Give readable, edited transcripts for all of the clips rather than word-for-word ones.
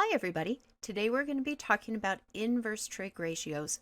Hi everybody. Today we're going to be talking about inverse trig ratios.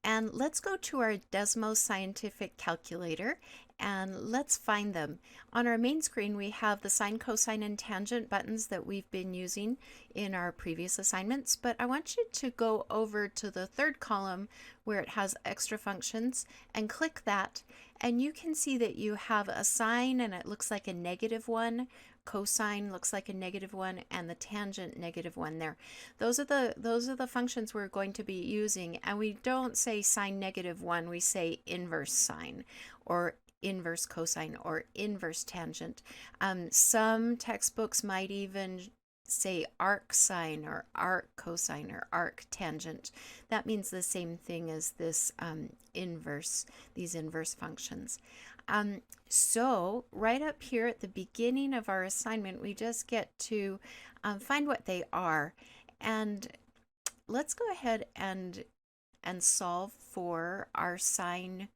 And let's go to our Desmos scientific calculator and let's find them. On our main screen we have the sine, cosine, and tangent buttons that we've been using in our previous assignments, but I want you to go over to the third column where it has extra functions and click that, and you can see that you have a sine and it looks like a -1, cosine looks like a -1, and the tangent -1 there. Those are the functions we're going to be using, and we don't say sine -1, we say inverse sine or inverse cosine or inverse tangent. Some textbooks might even say arc sine or arc cosine or arc tangent. That means the same thing as this these inverse functions. So right up here at the beginning of our assignment, we just get to find what they are. And let's go ahead and solve for our sine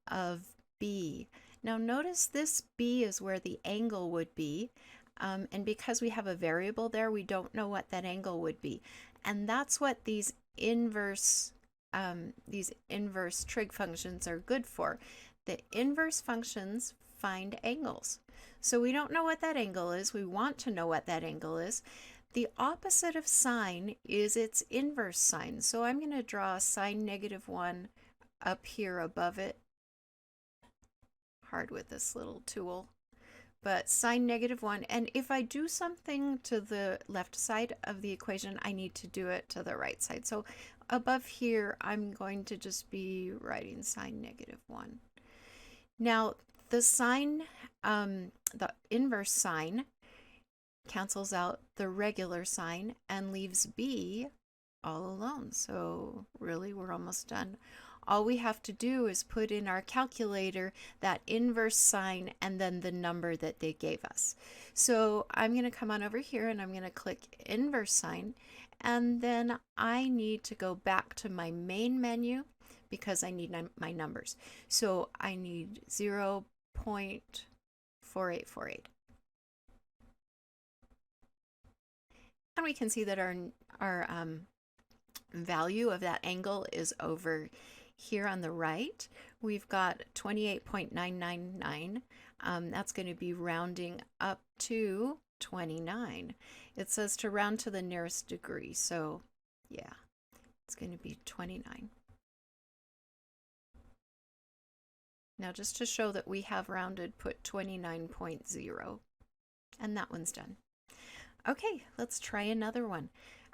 of B. Now notice this B is where the angle would be. And because we have a variable there, we don't know what that angle would be. And that's what these inverse trig functions are good for. The inverse functions find angles. So we don't know what that angle is. We want to know what that angle is. The opposite of sine is its inverse sine. So I'm going to draw a sine -1 up here above it. Hard with this little tool. But sine -1, and if I do something to the left side of the equation, I need to do it to the right side. So above here, I'm going to just be writing sine -1. Now, the sine, the inverse sine cancels out the regular sine and leaves B all alone. So really, we're almost done. All we have to do is put in our calculator that inverse sine and then the number that they gave us. So I'm going to come on over here and I'm going to click inverse sine, and then I need to go back to my main menu because I need my numbers. So I need 0.4848. And we can see that our value of that angle is over here on the right. We've got 28.999. That's going to be rounding up to 29. It says to round to the nearest degree, so yeah, it's going to be 29. Now just to show that we have rounded, put 29.0, and that one's done. Okay, let's try another one.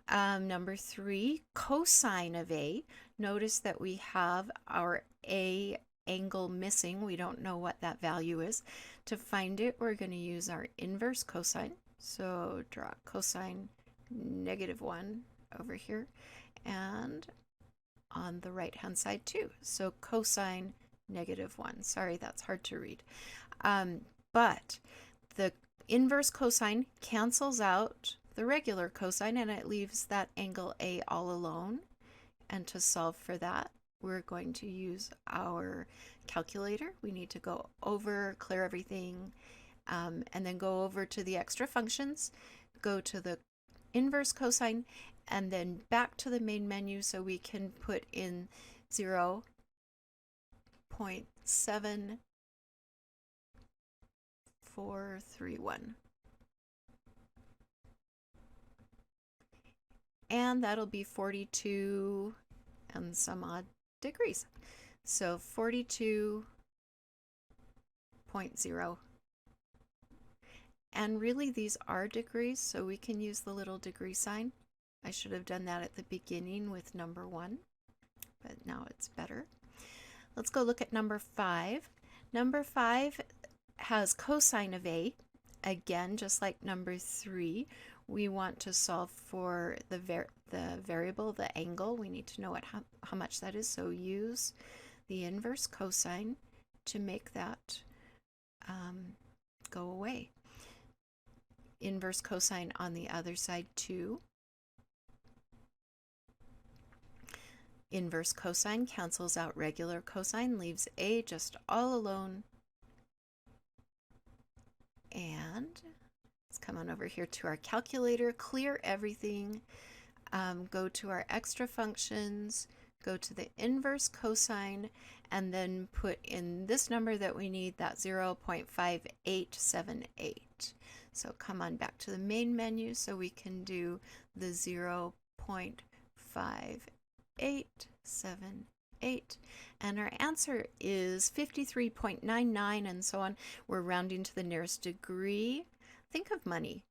Number 3, cosine of A. Notice that we have our A angle missing. We don't know what that value is. To find it, we're going to use our inverse cosine. So draw cosine -1 over here, and on the right hand side too. So cosine -1. Sorry, that's hard to read. But the inverse cosine cancels out the regular cosine and it leaves that angle A all alone. And to solve for that, we're going to use our calculator. We need to go over, clear everything, and then go over to the extra functions, go to the inverse cosine, and then back to the main menu so we can put in 0.7431. And that'll be 42 and some odd degrees. So 42.0. And really these are degrees, so we can use the little degree sign. I should have done that at the beginning with number 1, but now it's better. Let's go look at number 5. Number 5 has cosine of A. Again, just like number 3, we want to solve for the variable, the angle. We need to know how much that is, so use the inverse cosine to make that go away. Inverse cosine on the other side too. Inverse cosine cancels out regular cosine, leaves A just all alone. And Let's come on over here to our calculator, clear everything, go to our extra functions, go to the inverse cosine, and then put in this number that we need, that 0.5878. So come on back to the main menu so we can do the 0.5878. And our answer is 53.99 and so on. We're rounding to the nearest degree. Think of money.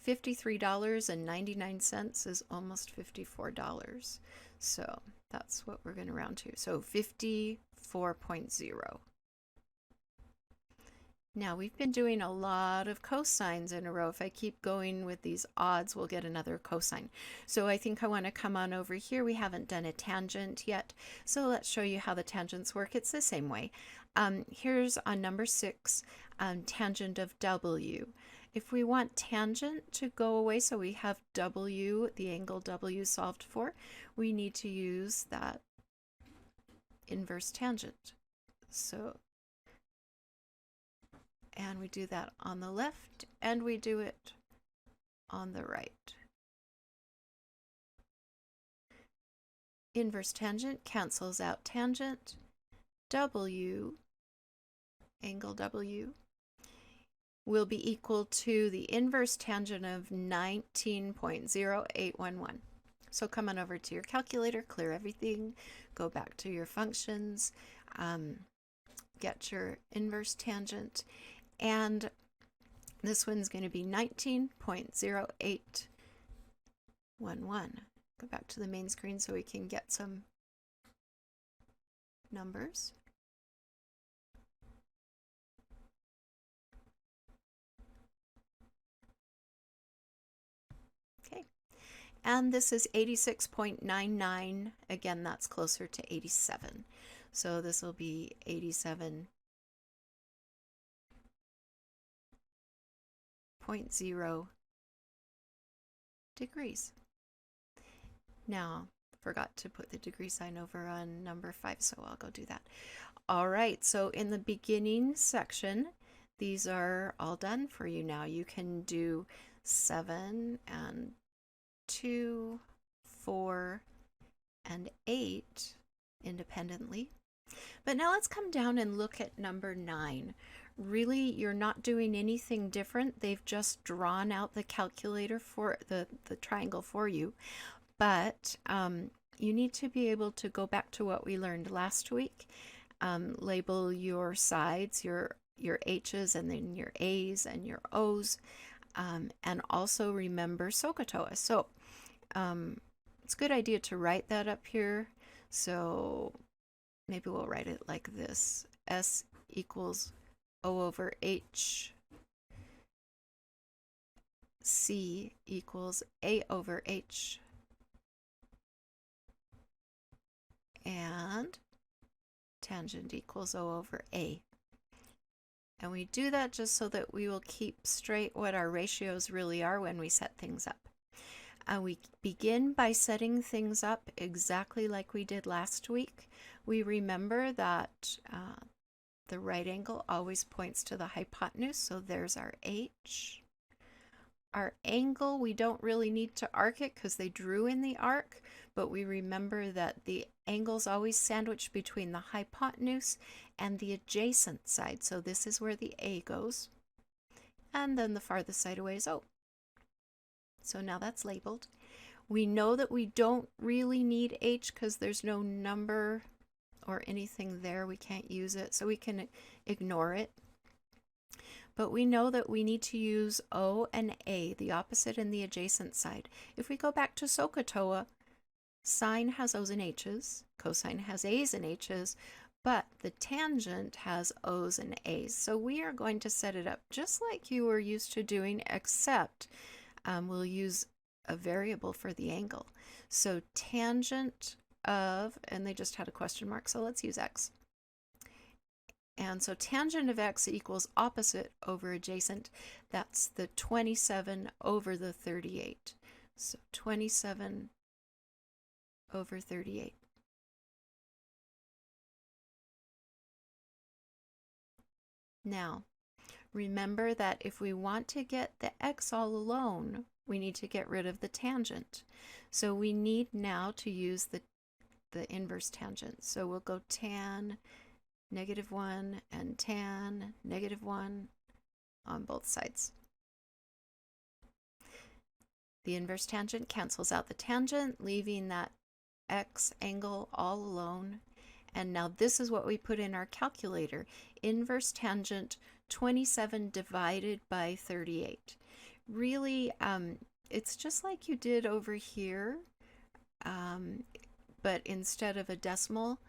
$53.99 is almost $54. So that's what we're going to round to. So 54.0. Now we've been doing a lot of cosines in a row. If I keep going with these odds, we'll get another cosine. So I think I want to come on over here. We haven't done a tangent yet. So let's show you how the tangents work. It's the same way. Here's on number 6, tangent of W. If we want tangent to go away, so we have W, the angle W solved for, we need to use that inverse tangent. So, and we do that on the left, and we do it on the right. Inverse tangent cancels out tangent. W, angle W, will be equal to the inverse tangent of 19.0811. So come on over to your calculator, clear everything, go back to your functions, get your inverse tangent, and this one's going to be 19.0811. Go back to the main screen so we can get some numbers. Okay, and this is 86.99. Again, that's closer to 87. So this will be 87.0 degrees. Now, forgot to put the degree sign over on number 5, so I'll go do that. All right, so in the beginning section, these are all done for you now. You can do 7 and 2, 4, and 8 independently. But now let's come down and look at number 9. Really, you're not doing anything different. They've just drawn out the calculator for the triangle for you. But you need to be able to go back to what we learned last week. Label your sides, your H's, and then your A's and your O's. And also remember SOHCAHTOA. So it's a good idea to write that up here. So maybe we'll write it like this. S equals O over H. C equals A over H. And tangent equals O over A. And we do that just so that we will keep straight what our ratios really are when we set things up. We begin by setting things up exactly like we did last week. We remember that the right angle always points to the hypotenuse, so there's our H. Our angle, we don't really need to arc it because they drew in the arc, but we remember that the angle's always sandwiched between the hypotenuse and the adjacent side. So this is where the A goes. And then the farthest side away is O. So now that's labeled. We know that we don't really need H because there's no number or anything there. We can't use it, so we can ignore it. But we know that we need to use O and A, the opposite and the adjacent side. If we go back to SOHCAHTOA, sine has O's and H's, cosine has A's and H's, but the tangent has O's and A's. So we are going to set it up just like you were used to doing, except we'll use a variable for the angle. So tangent of, and they just had a question mark, so let's use x. And so tangent of x equals opposite over adjacent. That's the 27 over the 38. So 27 over 38. Now, Remember that if we want to get the x all alone, we need to get rid of the tangent. So we need now to use the inverse tangent. So we'll go tan -1 and tan -1 on both sides. The inverse tangent cancels out the tangent, leaving that x angle all alone. And now this is what we put in our calculator. Inverse tangent 27 divided by 38. Really, it's just like you did over here, but instead of a decimal,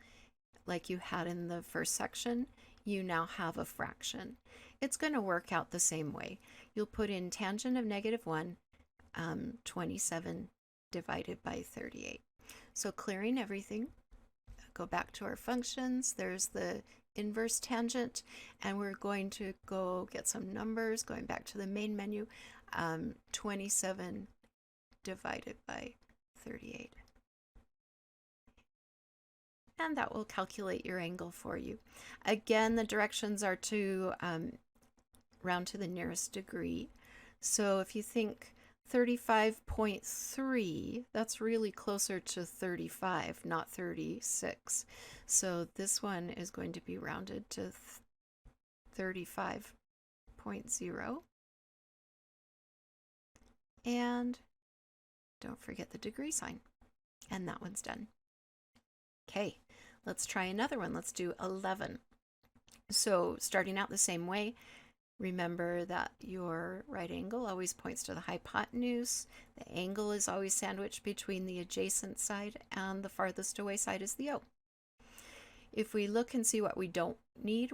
like you had in the first section, you now have a fraction. It's going to work out the same way. You'll put in tangent of -1, 27 divided by 38. So clearing everything, go back to our functions. There's the inverse tangent, and we're going to go get some numbers, going back to the main menu. 27 divided by 38. And that will calculate your angle for you. Again, the directions are to round to the nearest degree. So if you think 35.3, that's really closer to 35, not 36. So this one is going to be rounded to 35.0. And don't forget the degree sign. And that one's done. Okay, let's try another one. Let's do 11. So starting out the same way, remember that your right angle always points to the hypotenuse. The angle is always sandwiched between the adjacent side, and the farthest away side is the O. If we look and see what we don't need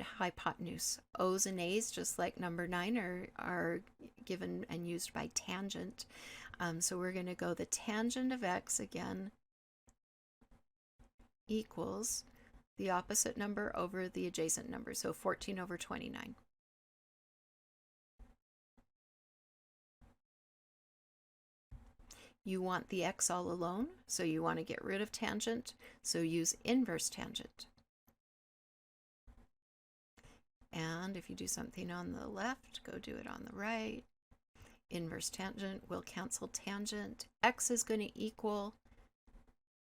hypotenuse. O's and A's, just like number 9, are given and used by tangent. So we're going to go the tangent of x again equals the opposite number over the adjacent number, so 14 over 29. You want the x all alone, so you want to get rid of tangent, so use inverse tangent. And if you do something on the left, go do it on the right. Inverse tangent will cancel tangent. X is going to equal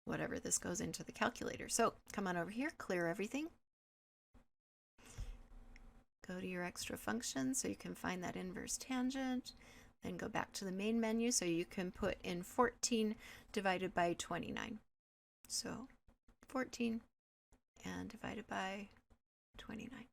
whatever this goes into the calculator. So come on over here, clear everything. Go to your extra functions so you can find that inverse tangent. Then go back to the main menu so you can put in 14 divided by 29. So 14 and divided by 29.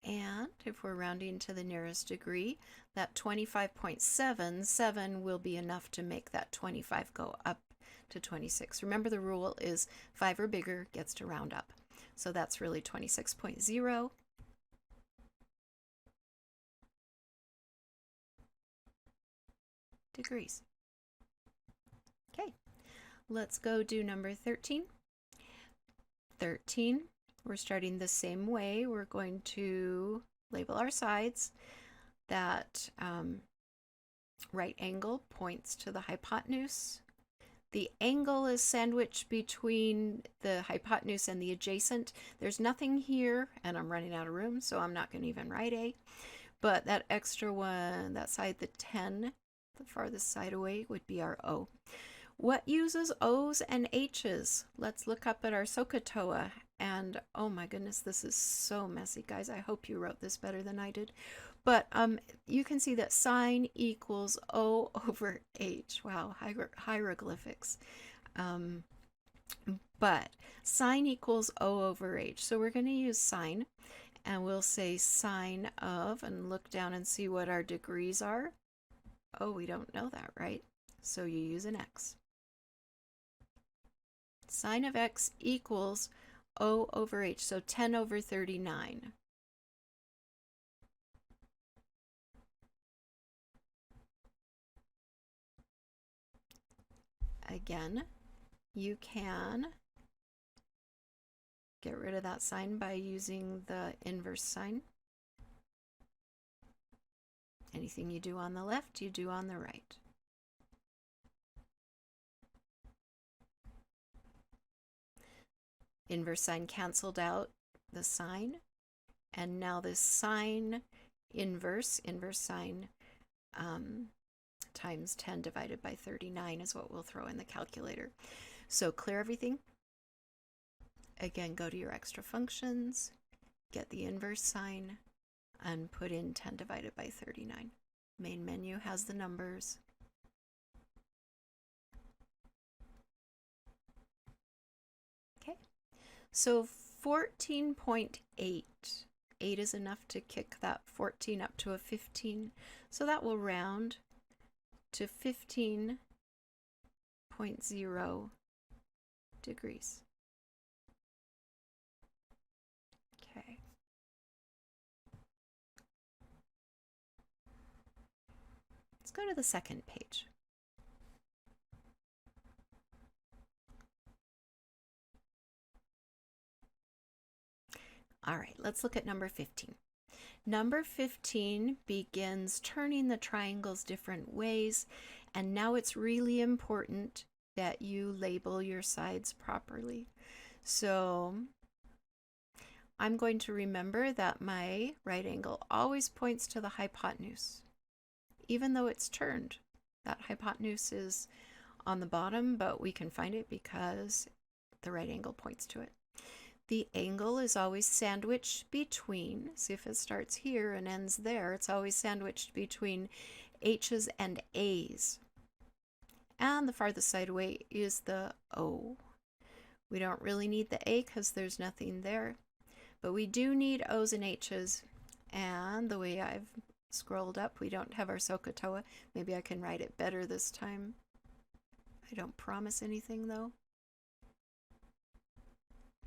And if we're rounding to the nearest degree, that 25.77 will be enough to make that 25 go up to 26. Remember, the rule is 5 or bigger gets to round up. So that's really 26.0. degrees. Okay, let's go do number 13. 13, we're starting the same way. We're going to label our sides. That right angle points to the hypotenuse. The angle is sandwiched between the hypotenuse and the adjacent. There's nothing here, and I'm running out of room, so I'm not going to even write A. But that extra one, that side, the 10, the farthest side away, would be our O. What uses O's and H's? Let's look up at our SOHCAHTOA. And oh my goodness, this is so messy, guys. I hope you wrote this better than I did. But you can see that sine equals O over H. Wow, hieroglyphics. But sine equals O over H. So we're going to use sine, and we'll say sine of, and look down and see what our degrees are. Oh, we don't know that, right? So you use an x. Sine of x equals O over H, so 10 over 39. Again, you can get rid of that sign by using the inverse sign. Anything you do on the left, you do on the right. Inverse sign canceled out the sign. And now this sine inverse sine times 10 divided by 39 is what we'll throw in the calculator. So clear everything. Again, go to your extra functions, get the inverse sine, and put in 10 divided by 39. Main menu has the numbers. Okay, so 14.8. 8 is enough to kick that 14 up to a 15. So that will round to 15.0 degrees. Okay. Let's go to the second page. All right, let's look at number 15. Number 15 begins turning the triangles different ways, and now it's really important that you label your sides properly. So I'm going to remember that my right angle always points to the hypotenuse, even though it's turned. That hypotenuse is on the bottom, but we can find it because the right angle points to it. The angle is always sandwiched between, see if it starts here and ends there, it's always sandwiched between H's and A's. And the farthest side away is the O. We don't really need the A because there's nothing there, but we do need O's and H's. And the way I've scrolled up, we don't have our SOHCAHTOA. Maybe I can write it better this time. I don't promise anything though.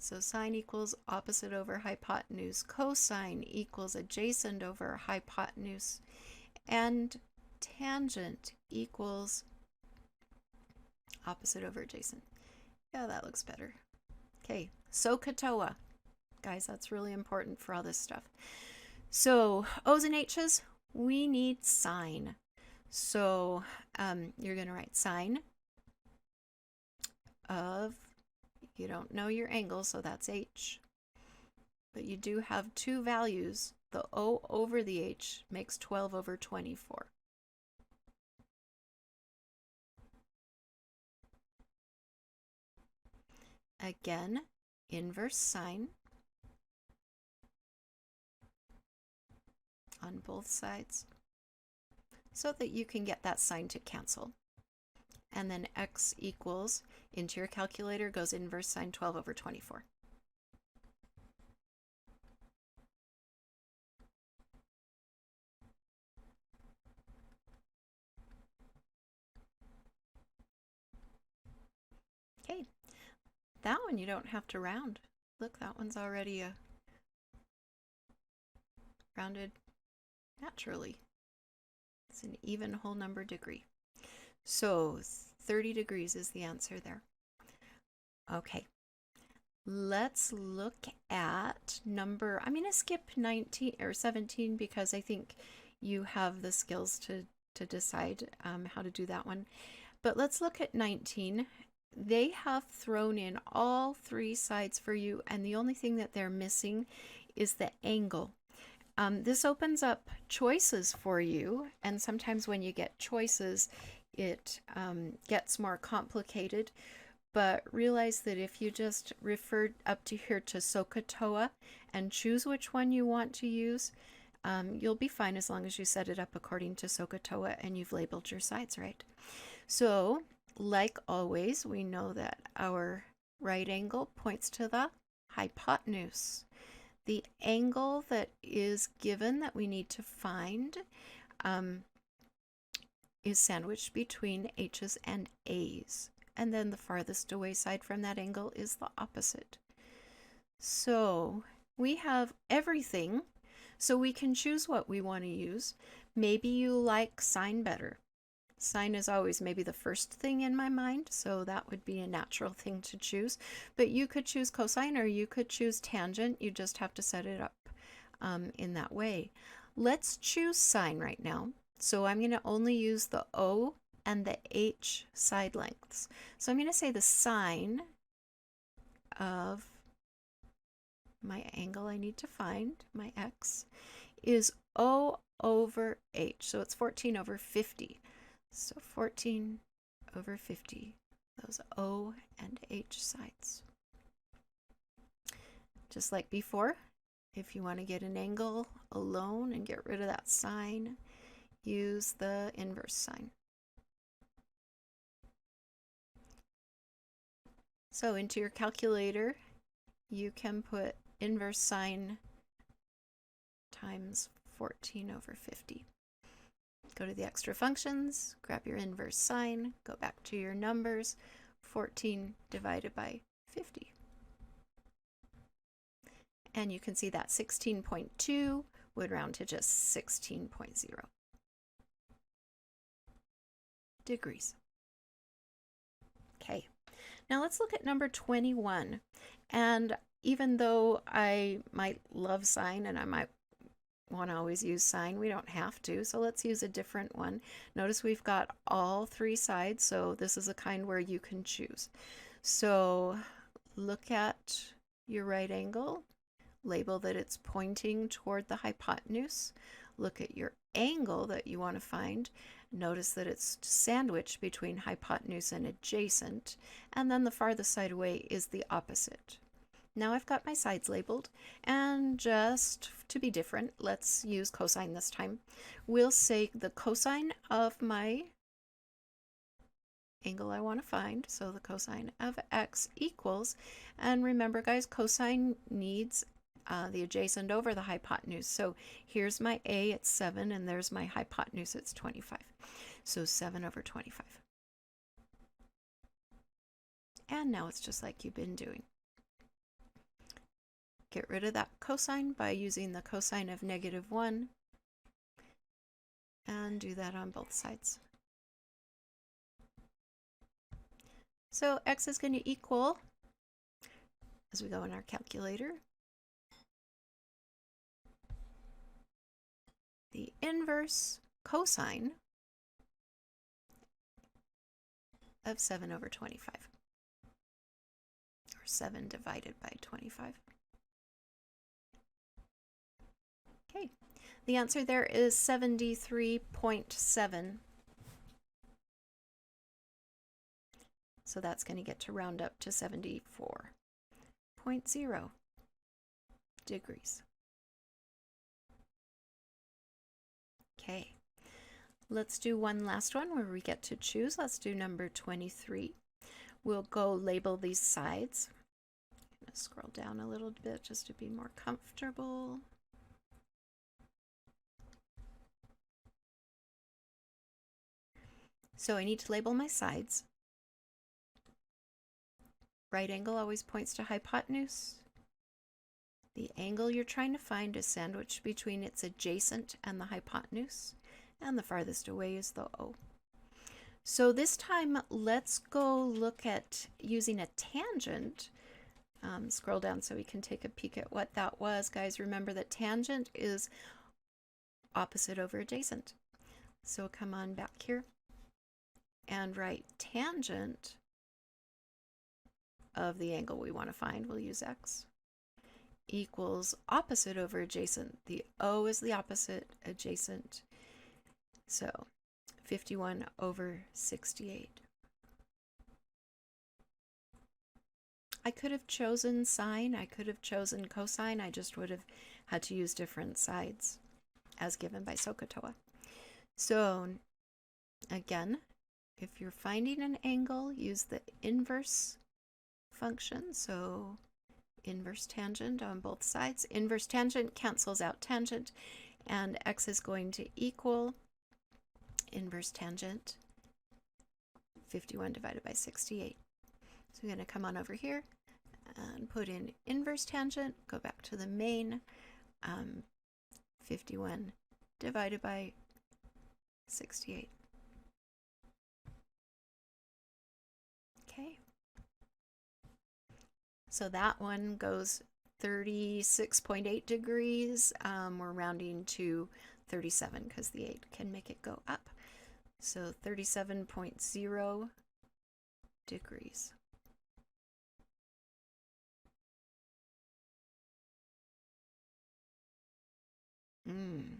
So sine equals opposite over hypotenuse, cosine equals adjacent over hypotenuse, and tangent equals opposite over adjacent. Yeah, that looks better. Okay, SOHCAHTOA. Guys, that's really important for all this stuff. So O's and H's, we need sine. So you're going to write sine of, you don't know your angle, so that's H. But you do have two values. The O over the H makes 12 over 24. Again, inverse sine on both sides so that you can get that sign to cancel. And then x equals, into your calculator goes inverse sine 12 over 24. Okay, that one you don't have to round. Look, that one's already rounded naturally. It's an even whole number degree. So 30 degrees is the answer there. Okay, let's look at number, I'm going to skip 19 or 17 because I think you have the skills to decide how to do that one. But let's look at 19. They have thrown in all three sides for you, and the only thing that they're missing is the angle. This opens up choices for you, and sometimes when you get choices, it gets more complicated. But realize that if you just refer up to here to SOHCAHTOA and choose which one you want to use, you'll be fine as long as you set it up according to SOHCAHTOA and you've labeled your sides right. So, like always, we know that our right angle points to the hypotenuse. The angle that is given that we need to find is sandwiched between H's and A's. And then the farthest away side from that angle is the opposite. So we have everything, so we can choose what we want to use. Maybe you like sine better. Sine is always maybe the first thing in my mind, so that would be a natural thing to choose. But you could choose cosine or you could choose tangent. You just have to set it up in that way. Let's choose sine right now. So I'm going to only use the O and the H side lengths. So I'm going to say the sine of my angle I need to find, my x, is O over h. So it's 14 over 50. So 14 over 50, those O and H sides. Just like before, if you want to get an angle alone and get rid of that sign, use the inverse sign. So into your calculator, you can put inverse sine times 14 over 50. Go to the extra functions, grab your inverse sine, go back to your numbers, 14 divided by 50. And you can see that 16.2 would round to just 16.0 degrees. Okay, now let's look at number 21. And even though I might love sine and I might want to always use sine, we don't have to, so let's use a different one. Notice we've got all three sides, so this is a kind where you can choose. So look at your right angle, label that it's pointing toward the hypotenuse. Look at your angle that you want to find. Notice that it's sandwiched between hypotenuse and adjacent, and then the farthest side away is the opposite. Now I've got my sides labeled, and just to be different, let's use cosine this time. We'll say the cosine of my angle I want to find, so the cosine of x equals, and remember guys, cosine needs the adjacent over the hypotenuse. So here's my a, it's 7, and there's my hypotenuse, it's 25. So 7 over 25. And now it's just like you've been doing. Get rid of that cosine by using the cosine of -1 and do that on both sides. So x is going to equal, as we go in our calculator, the inverse cosine of 7 over 25, or 7 divided by 25. Okay, the answer there is 73.7. So that's going to get to round up to 74.0 degrees. Okay, let's do one last one where we get to choose. Let's do number 23. We'll go label these sides. I'm going to scroll down a little bit just to be more comfortable. So I need to label my sides. Right angle always points to hypotenuse. The angle you're trying to find is sandwiched between its adjacent and the hypotenuse, and the farthest away is the O. So this time, let's go look at using a tangent. Scroll down so we can take a peek at what that was. Guys, remember that tangent is opposite over adjacent. So come on back here and write tangent of the angle we want to find. We'll use x equals opposite over adjacent. The O is the opposite, adjacent. So 51 over 68. I could have chosen sine, I could have chosen cosine, I just would have had to use different sides as given by SOHCAHTOA. So again, if you're finding an angle, use the inverse function. So inverse tangent on both sides. Inverse tangent cancels out tangent, and x is going to equal inverse tangent 51 divided by 68. So we're going to come on over here and put in inverse tangent, go back to the main, 51 divided by 68. Okay. So that one goes 36.8 degrees. We're rounding to 37 because the 8 can make it go up. So 37.0 degrees. Mm.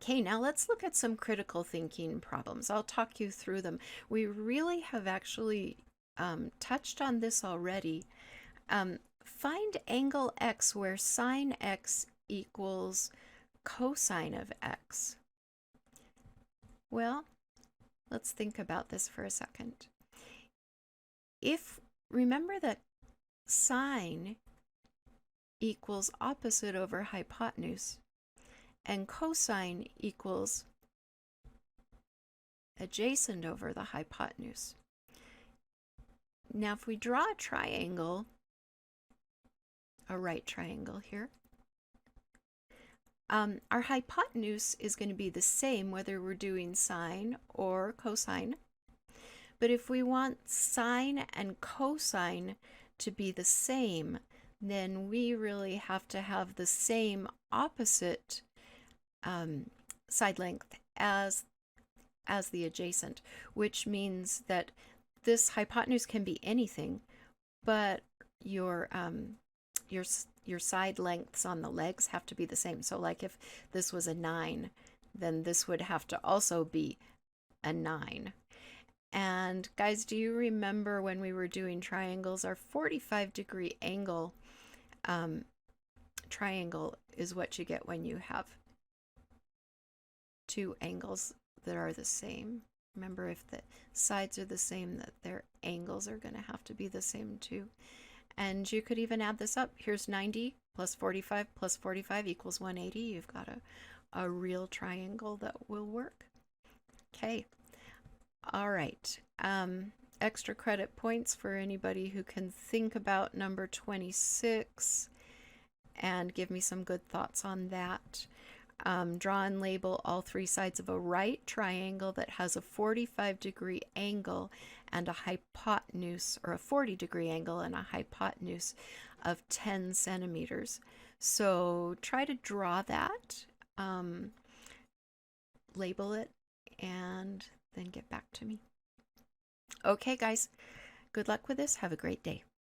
Okay, now let's look at some critical thinking problems. I'll talk you through them. We really have actually touched on this already. Find angle x where sine x equals cosine of x. Well, let's think about this for a second. Remember that sine equals opposite over hypotenuse, and cosine equals adjacent over the hypotenuse. Now, if we draw a triangle, a right triangle here, our hypotenuse is going to be the same whether we're doing sine or cosine. But if we want sine and cosine to be the same, then we really have to have the same opposite side length as the adjacent, which means that this hypotenuse can be anything, but your side lengths on the legs have to be the same. So like if this was a 9, then this would have to also be a 9. And guys, do you remember when we were doing triangles, our 45-degree angle triangle is what you get when you have two angles that are the same. Remember, if the sides are the same, that their angles are going to have to be the same too. And you could even add this up. Here's 90 plus 45 plus 45 equals 180. You've got a real triangle that will work. Okay. All right. Extra credit points for anybody who can think about number 26 and give me some good thoughts on that. Draw and label all three sides of a right triangle that has a 45-degree angle and a hypotenuse, or a 40-degree angle and a hypotenuse of 10 centimeters. So try to draw that, label it, and then get back to me. Okay, guys, good luck with this. Have a great day.